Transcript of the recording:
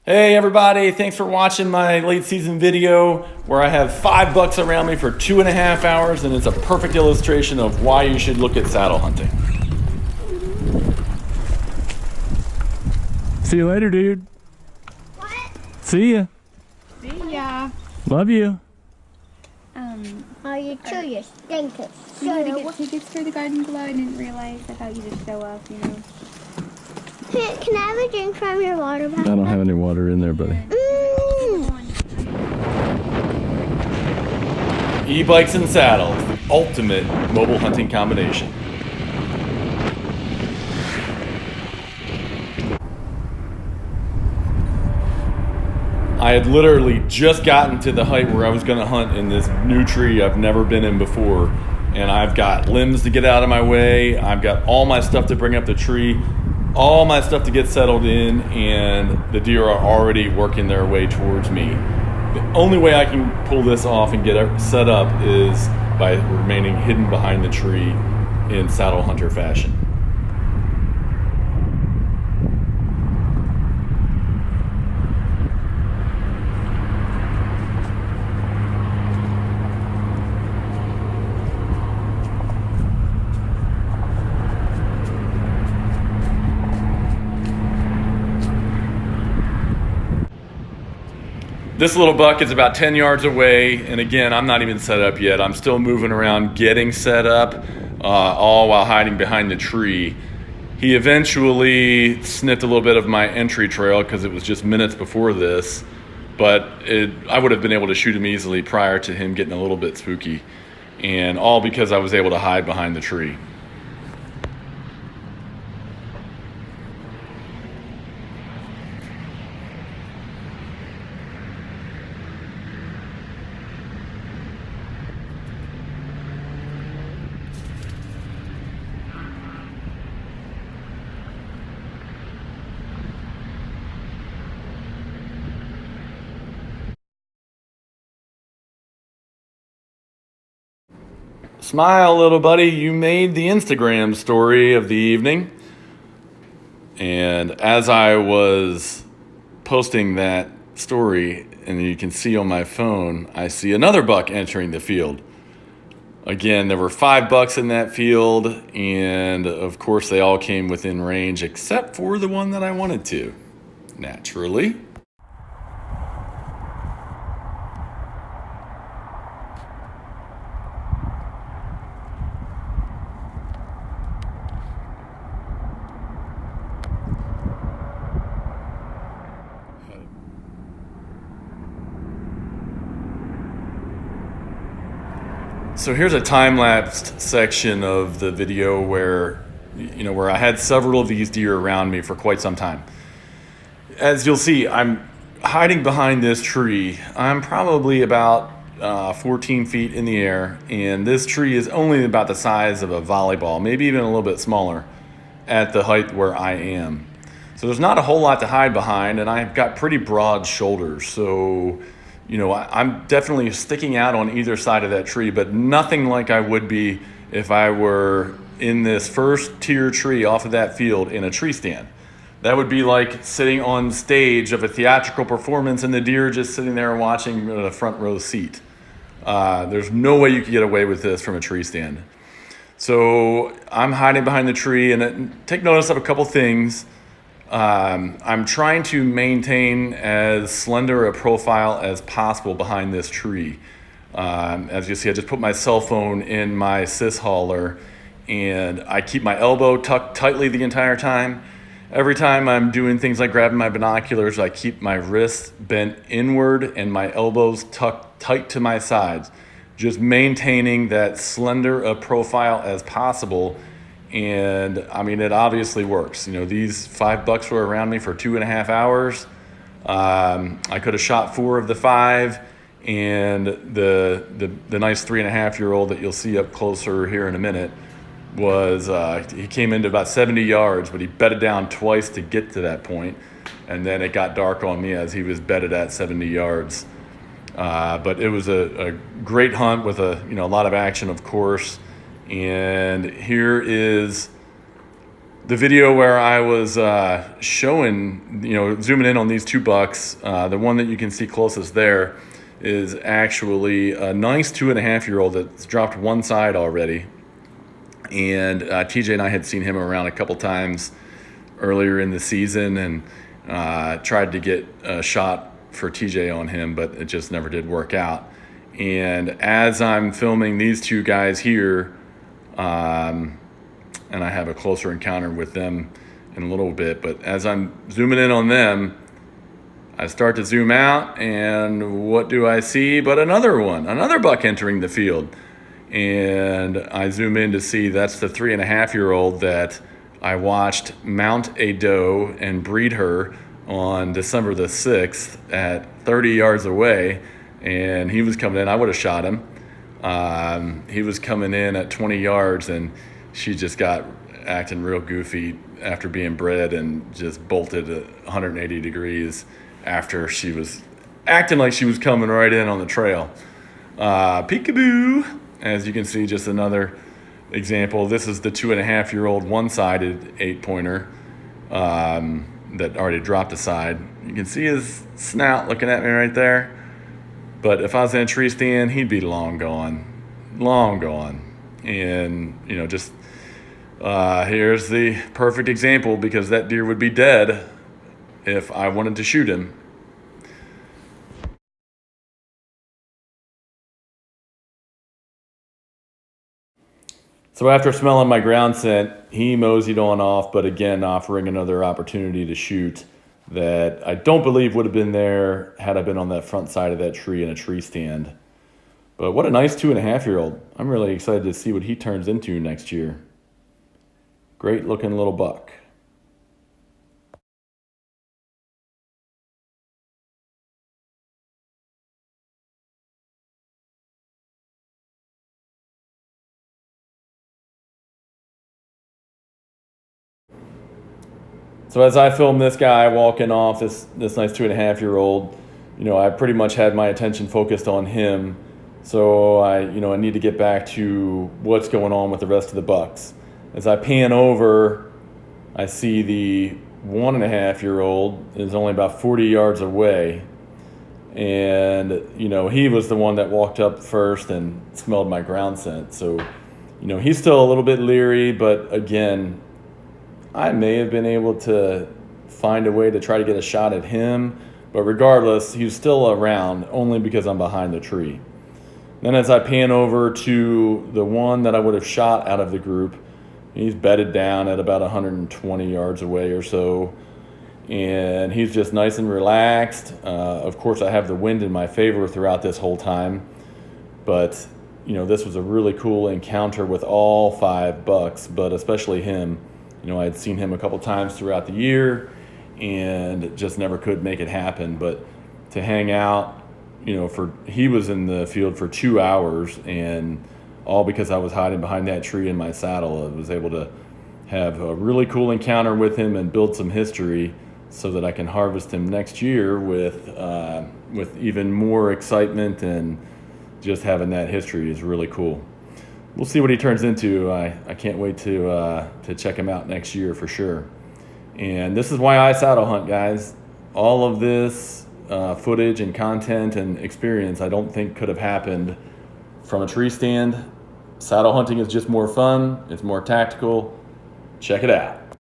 Hey everybody, thanks for watching my late season video where I have 5 bucks around me for 2.5 hours, and it's a perfect illustration of why you should look at saddle hunting. See you later, dude. What? See ya. See ya. Love you. Oh, you too, you stinker. We had to get tickets for the garden glow. I didn't realize. I thought you just show up, you know. Can I have a drink from your water bottle? I don't have any water in there, buddy. E-bikes and saddles, the ultimate mobile hunting combination. I had literally just gotten to the height where I was going to hunt in this new tree I've never been in before, and I've got limbs to get out of my way, I've got all my stuff to bring up the tree, all my stuff to get settled in, and the deer are already working their way towards me. The only way I can pull this off and get it set up is by remaining hidden behind the tree in saddle hunter fashion. This little buck is about 10 yards away, and again, I'm not even set up yet. I'm still moving around getting set up, all while hiding behind the tree. He eventually sniffed a little bit of my entry trail because it was just minutes before this, but I would have been able to shoot him easily prior to him getting a little bit spooky, and all because I was able to hide behind the tree. Smile, little buddy, you made the Instagram story of the evening. And as I was posting that story, and you can see on my phone, I see another buck entering the field. Again, there were 5 bucks in that field, and of course they all came within range except for the one that I wanted to, naturally. So here's a time-lapsed section of the video where I had several of these deer around me for quite some time. As you'll see, I'm hiding behind this tree. I'm probably about 14 feet in the air, and this tree is only about the size of a volleyball, maybe even a little bit smaller at the height where I am. So there's not a whole lot to hide behind, and I've got pretty broad shoulders, so I'm definitely sticking out on either side of that tree, but nothing like I would be if I were in this first tier tree off of that field in a tree stand. That would be like sitting on stage of a theatrical performance and the deer just sitting there watching in a front row seat. There's no way you could get away with this from a tree stand. So I'm hiding behind the tree, and take notice of a couple things. I'm trying to maintain as slender a profile as possible behind this tree. As you see, I just put my cell phone in my sys hauler, and I keep my elbow tucked tightly the entire time. Every time I'm doing things like grabbing my binoculars, I keep my wrists bent inward and my elbows tucked tight to my sides, just maintaining that slender a profile as possible. And I mean, it obviously works. These 5 bucks were around me for 2.5 hours. I could have shot 4 of the 5, and the nice 3.5-year-old that you'll see up closer here in a minute was he came into about 70 yards, but he bedded down twice to get to that point, and then it got dark on me as he was bedded at 70 yards. But it was a great hunt with a lot of action, of course. And here is the video where I was showing, zooming in on these two bucks, the one that you can see closest there is actually a nice 2.5-year-old that's dropped one side already. And TJ and I had seen him around a couple times earlier in the season and tried to get a shot for TJ on him, but it just never did work out. And as I'm filming these two guys here, and I have a closer encounter with them in a little bit, but as I'm zooming in on them, I start to zoom out, and what do I see but another buck entering the field. And I zoom in to see that's the 3.5-year-old that I watched mount a doe and breed her on December the 6th at 30 yards away, and he was coming in. I would have shot him. He was coming in at 20 yards, and she just got acting real goofy after being bred and just bolted at 180 degrees after she was acting like she was coming right in on the trail. Peekaboo. As you can see, just another example. This is the 2.5-year-old one-sided 8-pointer that already dropped a side. You can see his snout looking at me right there. But if I was in a tree stand, he'd be long gone. And, just here's the perfect example, because that deer would be dead if I wanted to shoot him. So after smelling my ground scent, he moseyed on off, but again, offering another opportunity to shoot that I don't believe would have been there had I been on that front side of that tree in a tree stand. But what a nice 2.5-year-old. I'm really excited to see what he turns into next year. Great looking little buck. So as I film this guy walking off, this nice 2.5-year-old, I pretty much had my attention focused on him. So I need to get back to what's going on with the rest of the bucks. As I pan over, I see the 1.5-year-old is only about 40 yards away. And, he was the one that walked up first and smelled my ground scent. So, he's still a little bit leery, but again, I may have been able to find a way to try to get a shot at him, but regardless, he's still around only because I'm behind the tree. Then as I pan over to the one that I would have shot out of the group, he's bedded down at about 120 yards away or so, and he's just nice and relaxed. Of course, I have the wind in my favor throughout this whole time, but this was a really cool encounter with all 5 bucks, but especially him. I had seen him a couple times throughout the year and just never could make it happen. But to hang out, he was in the field for 2 hours, and all because I was hiding behind that tree in my saddle. I was able to have a really cool encounter with him and build some history so that I can harvest him next year with even more excitement, and just having that history is really cool. We'll see what he turns into. I can't wait to check him out next year for sure. And this is why I saddle hunt, guys. All of this footage and content and experience I don't think could have happened from a tree stand. Saddle hunting is just more fun. It's more tactical. Check it out.